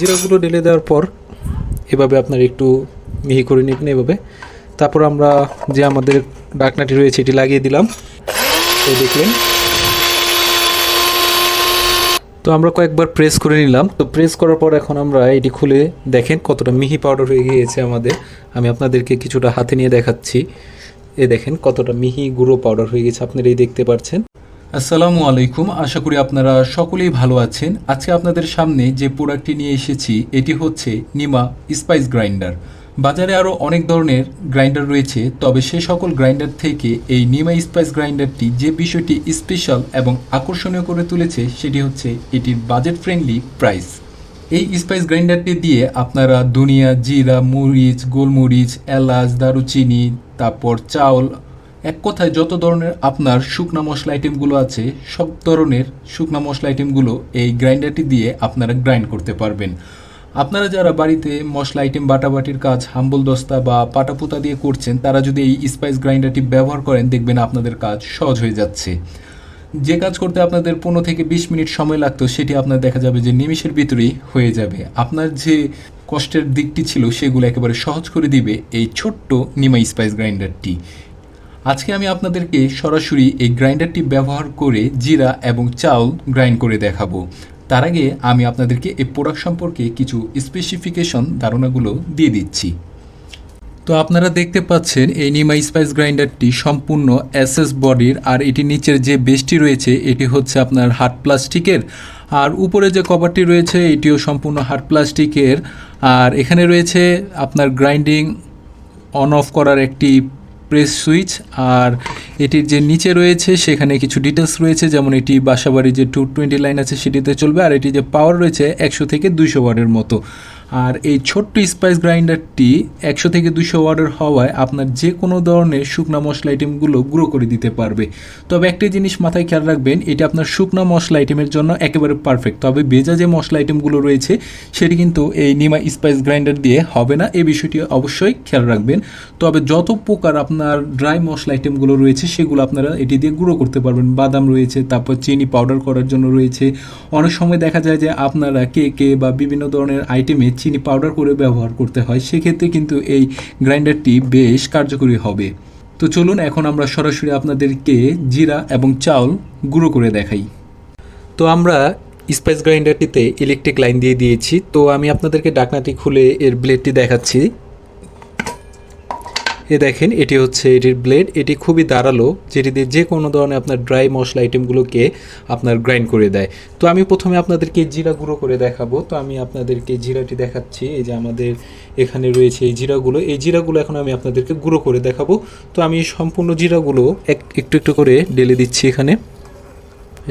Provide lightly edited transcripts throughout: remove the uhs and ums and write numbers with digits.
জিরাগুলো ঢেলে দেওয়ার পর এভাবে আপনারা একটু মিহি করে নেবেন এভাবে। তারপর আমরা যে আমাদের ঢাকনাটি রয়েছে এটি লাগিয়ে দিলাম, এই দেখলেন। তো আমরা কয়েকবার প্রেস করে নিলাম। তো প্রেস করার পর এখন আমরা এটি খুলে দেখেন কতটা মিহি পাউডার হয়ে গিয়েছে আমাদের। আমি আপনাদেরকে কিছুটা হাতে নিয়ে দেখাচ্ছি। এ দেখেন কতটা মিহি গুঁড়ো পাউডার হয়ে গেছে, আপনারা এই দেখতে পাচ্ছেন। আসসালামু আলাইকুম, আশা করি আপনারা সকলেই ভালো আছেন। আজকে আপনাদের সামনে যে প্রোডাক্টটি নিয়ে এসেছি এটি হচ্ছে নিমা স্পাইস গ্রাইন্ডার। বাজারে আরও অনেক ধরনের গ্রাইন্ডার রয়েছে, তবে সে সকল গ্রাইন্ডার থেকে এই নিমা স্পাইস গ্রাইন্ডারটি যে বিষয়টি স্পেশাল এবং আকর্ষণীয় করে তুলেছে সেটি হচ্ছে এটির বাজেট ফ্রেন্ডলি প্রাইস। এই স্পাইস গ্রাইন্ডারটি দিয়ে আপনারা ধনিয়া, জিরা, মরিচ, গোলমরিচ, এলাচ, দারুচিনি, তারপর চাউল, এক কথায় যত ধরনের আপনার শুকনা মশলা আইটেমগুলো আছে সব ধরনের শুকনা মশলা আইটেমগুলো এই গ্রাইন্ডারটি দিয়ে আপনারা গ্রাইন্ড করতে পারবেন। আপনারা যারা বাড়িতে মশলা আইটেম বাটাবাটির কাজ হাম্বল দস্তা বা পাটাপুতা দিয়ে করছেন, তারা যদি এই স্পাইস গ্রাইন্ডারটি ব্যবহার করেন দেখবেন আপনাদের কাজ সহজ হয়ে যাচ্ছে। যে কাজ করতে আপনাদের 15 থেকে 20 মিনিট সময় লাগতো সেটি আপনার দেখা যাবে যে নিমেষের ভিতরেই হয়ে যাবে। আপনার যে কষ্টের দিকটি ছিল সেগুলো একেবারে সহজ করে দিবে এই ছোট্ট নিমা স্পাইস গ্রাইন্ডারটি। আজকে আমি আপনাদেরকে সরাসরি এই গ্রাইন্ডারটি ব্যবহার করে জিরা এবং চাউল গ্রাইন্ড করে দেখাবো। তার আগে আমি আপনাদেরকে এই প্রোডাক্ট সম্পর্কে কিছু স্পেসিফিকেশন ধারণাগুলো দিয়ে দিচ্ছি। তো আপনারা দেখতে পাচ্ছেন এই নিমা স্পাইস গ্রাইন্ডারটি সম্পূর্ণ এসএস বডির, আর এটি নিচের যে বেসটি রয়েছে এটি হচ্ছে আপনার হার্ড প্লাস্টিকের, আর উপরে যে কভারটি রয়েছে এটিও সম্পূর্ণ হার্ড প্লাস্টিকের। আর এখানে রয়েছে আপনার গ্রাইন্ডিং অন অফ করার একটি প্রেস সুইচ, আর এটির যে নিচে রয়েছে সেখানে কিছু ডিটেলস রয়েছে, যেমন এটি বাসাবাড়ির যে 220 লাইন আছে সেটিতে চলবে, আর এটি যে পাওয়ার রয়েছে 100 থেকে 200 ওয়াটের মতো। আর এই ছোট্ট স্পাইস গ্রাইন্ডারটি 100 থেকে 200 ওয়াটের হওয়ায় আপনার যে কোনো ধরনের শুকনা মশলা আইটেমগুলো গুঁড়ো করে দিতে পারবে। তবে একটি জিনিস মাথায় খেয়াল রাখবেন, এটি আপনার শুকনা মশলা আইটেমের জন্য একেবারে পারফেক্ট। তবে ভেজা যে মশলা আইটেমগুলো রয়েছে সেটি কিন্তু এই নিমা স্পাইস গ্রাইন্ডার দিয়ে হবে না, এই বিষয়টি অবশ্যই খেয়াল রাখবেন। তবে যত প্রকার আপনার ড্রাই মশলা আইটেমগুলো রয়েছে সেগুলো আপনারা এটি দিয়ে গুঁড়ো করতে পারবেন। বাদাম রয়েছে, তারপর চিনি পাউডার করার জন্য রয়েছে। অনেক সময় দেখা যায় যে আপনারা কেকে বা বিভিন্ন ধরনের আইটেমে চিনি পাউডার করে ব্যবহার করতে হয়, সেক্ষেত্রে কিন্তু এই গ্রাইন্ডারটি বেশ কার্যকরী হবে। তো চলুন এখন আমরা সরাসরি আপনাদেরকে জিরা এবং চাউল গুঁড়ো করে দেখাই। তো আমরা স্পাইস গ্রাইন্ডারটিতে ইলেকট্রিক লাইন দিয়ে দিয়েছি। তো আমি আপনাদেরকে ঢাকনাটি খুলে এর ব্লেডটি দেখাচ্ছি। এ দেখেন এটি হচ্ছে এটির ব্লেড। এটি খুবই ধারালো, যেটি দিয়ে যে কোনো ধরনের আপনার ড্রাই মশলা আইটেমগুলোকে আপনার গ্রাইন্ড করে দেয়। তো আমি প্রথমে আপনাদেরকে জিরা গুঁড়ো করে দেখাবো। তো আমি আপনাদেরকে জিরাটি দেখাচ্ছি। এই যে আমাদের এখানে রয়েছে এই জিরাগুলো এখন আমি আপনাদেরকে গুঁড়ো করে দেখাবো। তো আমি সম্পূর্ণ জিরাগুলো একটু একটু করে ঢেলে দিচ্ছি এখানে।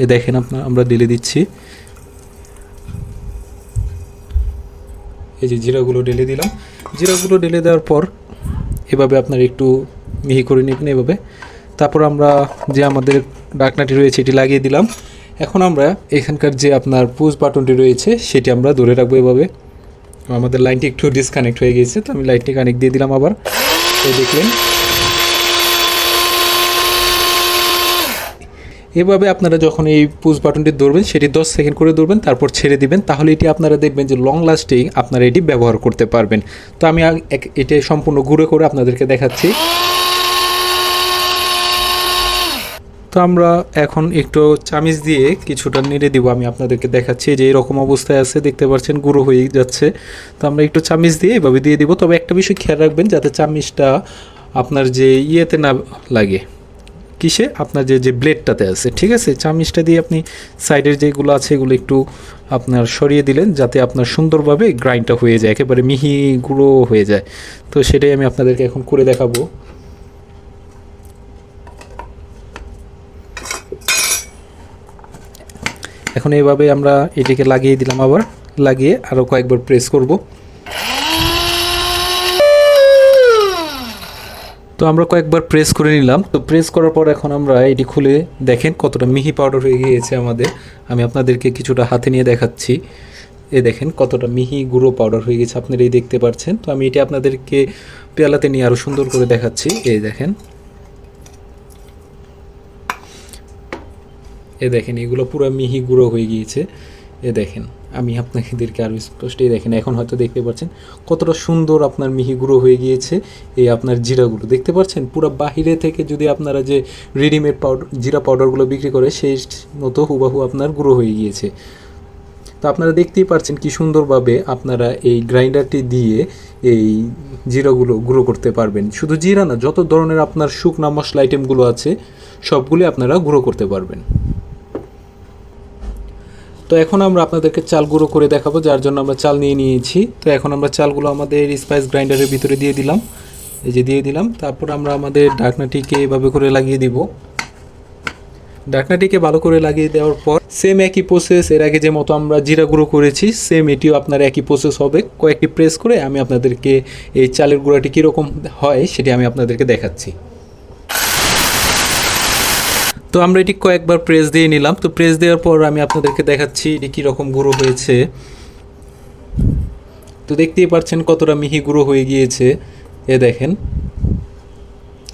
এ দেখেন আমরা ঢেলে দিচ্ছি। এই যে জিরাগুলো ঢেলে দিলাম। জিরাগুলো ঢেলে দেওয়ার পর এভাবে আপনারা একটু মিহি করে নেবেন এভাবে। তারপর আমরা যে আমাদের ঢাকনাটি রয়েছে এটি লাগিয়ে দিলাম। এখন আমরা এখানকার যে আপনার পুশ বাটনটি রয়েছে সেটি আমরা ধরে রাখবো এভাবে। আমাদের লাইনটি একটু ডিসকানেক্ট হয়ে গিয়েছে, তো আমি লাইনটি কানেক্ট দিয়ে দিলাম আবার। এই দেখলেন এভাবে আপনারা যখন এই পুশ বাটনটি ধরবেন সেটি 10 সেকেন্ড করে ধরবেন, তারপর ছেড়ে দিবেন। তাহলে এটি আপনারা দেখবেন যে লং লাস্টিং আপনারা এটি ব্যবহার করতে পারবেন। তো আমি এটি সম্পূর্ণ গুঁড়ো করে আপনাদেরকে দেখাচ্ছি। তো আমরা এখন একটু চামিচ দিয়ে কিছুটা নেড়ে দিব। আমি আপনাদেরকে দেখাচ্ছি যে এরকম অবস্থায় আছে, দেখতে পাচ্ছেন গুঁড়ো হয়ে যাচ্ছে। তো আমরা একটু চামিচ দিয়ে এভাবে দিয়ে দিব। তবে একটা বিষয় খেয়াল রাখবেন যাতে চামিচটা আপনার যে ইয়েতে না লাগে, কিসে আপনার যে ব্লেডটাতে আছে, ঠিক আছে। চামিচটা দিয়ে আপনি সাইডের যেগুলো আছে এগুলো একটু আপনার সরিয়ে দিলেন যাতে আপনার সুন্দরভাবে গ্রাইন্ডটা হয়ে যায়, একেবারে মিহি গুঁড়ো হয়ে যায়। তো সেটাই আমি আপনাদেরকে এখন করে দেখাবো। এখন এইভাবে আমরা এটিকে লাগিয়ে দিলাম, আবার লাগিয়ে আরও কয়েকবার প্রেস করব। তো আমরা কয়েকবার প্রেস করে নিলাম। তো প্রেস করার পর এখন আমরা এটি খুলে দেখেন কতটা মিহি পাউডার হয়ে গিয়েছে আমাদের। আমি আপনাদেরকে কিছুটা হাতে নিয়ে দেখাচ্ছি। এ দেখেন কতটা মিহি গুঁড়ো পাউডার হয়ে গেছে, আপনারা এই দেখতে পাচ্ছেন। তো আমি এটি আপনাদেরকে পেয়ালাতে নিয়ে আরও সুন্দর করে দেখাচ্ছি। এই দেখেন, এ দেখেন এগুলো পুরো মিহি গুঁড়ো হয়ে গিয়েছে। এ দেখেন আমি আপনাদেরকে আরও স্পষ্টই দেখেন, এখন হয়তো দেখতে পাচ্ছেন কতটা সুন্দর আপনার মিহি গুঁড়ো হয়ে গিয়েছে এই আপনার জিরাগুলো। দেখতে পাচ্ছেন পুরো বাহিরে থেকে যদি আপনারা যে রেডিমেড পাউডার জিরা পাউডারগুলো বিক্রি করে সেই মতো হুবাহু আপনার গুঁড়ো হয়ে গিয়েছে। তো আপনারা দেখতেই পাচ্ছেন কি সুন্দরভাবে আপনারা এই গ্রাইন্ডারটি দিয়ে এই জিরাগুলো গুঁড়ো করতে পারবেন। শুধু জিরা না, যত ধরনের আপনার শুকনা মশলা আইটেমগুলো আছে সবগুলি আপনারা গুঁড়ো করতে পারবেন। তো এখন আমরা আপনাদেরকে চাল গুঁড়ো করে দেখাবো, যার জন্য আমরা চাল নিয়ে নিয়েছি। তো এখন আমরা চালগুলো আমাদের স্পাইস গ্রাইন্ডারের ভিতরে দিয়ে দিলাম, এই যে দিয়ে দিলাম। তারপর আমরা আমাদের ঢাকনাটিকে এভাবে করে লাগিয়ে দিব। ঢাকনাটিকে ভালো করে লাগিয়ে দেওয়ার পর সেম একই প্রসেস, এর আগে যে মতো আমরা জিরা গুঁড়ো করেছি সেম এটিও আপনার একই প্রসেস হবে। কয়েকটি প্রেস করে আমি আপনাদেরকে এই চালের গুঁড়াটি কীরকম হয় সেটি আমি আপনাদেরকে দেখাচ্ছি। তো আমরা এটি কয়েকবার প্রেস দিয়ে নিলাম। তো প্রেস দেওয়ার পর আমি আপনাদেরকে দেখাচ্ছি এটি কীরকম গুঁড়ো হয়েছে। তো দেখতেই পাচ্ছেন কতটা মিহি গুঁড়ো হয়ে গিয়েছে। এ দেখেন,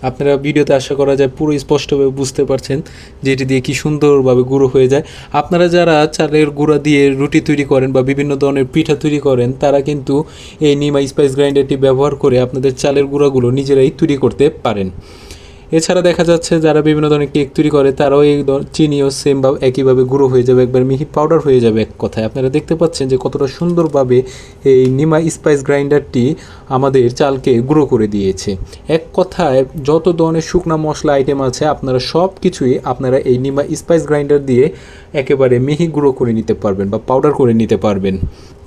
আপনারা ভিডিওতে আশা করা যায় পুরো স্পষ্টভাবে বুঝতে পারছেন যে এটি দিয়ে কি সুন্দরভাবে গুঁড়ো হয়ে যায়। আপনারা যারা চালের গুঁড়া দিয়ে রুটি তৈরি করেন বা বিভিন্ন ধরনের পিঠা তৈরি করেন তারা কিন্তু এই নিমা স্পাইস গ্রাইন্ডারটি ব্যবহার করে আপনাদের চালের গুঁড়াগুলো নিজেরাই তৈরি করতে পারেন। এছাড়া দেখা যাচ্ছে যারা বিভিন্ন ধরনের কেক তৈরি করে তারাও এই চিনিও সেম বা একইভাবে গুঁড়ো হয়ে যাবে, একবার মিহি পাউডার হয়ে যাবে। এক কথায় আপনারা দেখতে পাচ্ছেন যে কতটা সুন্দরভাবে এই নিমা স্পাইস গ্রাইন্ডারটি আমাদের চালকে গুঁড়ো করে দিয়েছে। এক কথায় যত ধরনের শুকনা মশলা আইটেম আছে আপনারা সব কিছুই আপনারা এই নিমা স্পাইস গ্রাইন্ডার দিয়ে একেবারে মিহি গুঁড়ো করে নিতে পারবেন বা পাউডার করে নিতে পারবেন।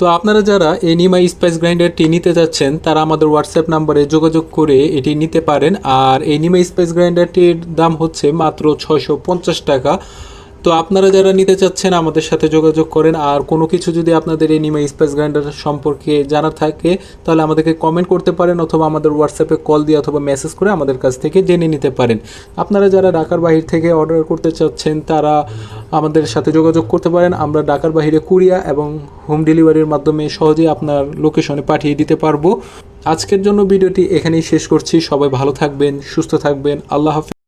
তো আপনারা যারা এই নিমা স্পাইস গ্রাইন্ডারটি নিতে যাচ্ছেন তারা আমাদের হোয়াটসঅ্যাপ নাম্বারে যোগাযোগ করে এটি নিতে পারেন। আর এই নিমা স্পাইস গ্রাইন্ডারটির দাম হচ্ছে মাত্র 650 টাকা। তো আপনারা যারা নিতে চাচ্ছেন আমাদের সাথে যোগাযোগ করেন। আর কোনো কিছু যদি আপনাদের এই নিমা স্পাইস গ্রাইন্ডার সম্পর্কে জানা থাকে তাহলে আমাদেরকে কমেন্ট করতে পারেন অথবা আমাদের হোয়াটসঅ্যাপে কল দিয়ে অথবা মেসেজ করে আমাদের কাছ থেকে জেনে নিতে পারেন। আপনারা যারা ঢাকার বাহির থেকে অর্ডার করতে চাচ্ছেন তারা আমাদের সাথে যোগাযোগ করতে পারেন। আমরা ঢাকার বাহিরে কুরিয়ার এবং হোম ডেলিভারির মাধ্যমে সহজেই আপনার লোকেশনে পাঠিয়ে দিতে পারবো। আজকের জন্য ভিডিওটি এখানেই শেষ করছি। সবাই ভালো থাকবেন, সুস্থ থাকবেন। আল্লাহ হাফেজ।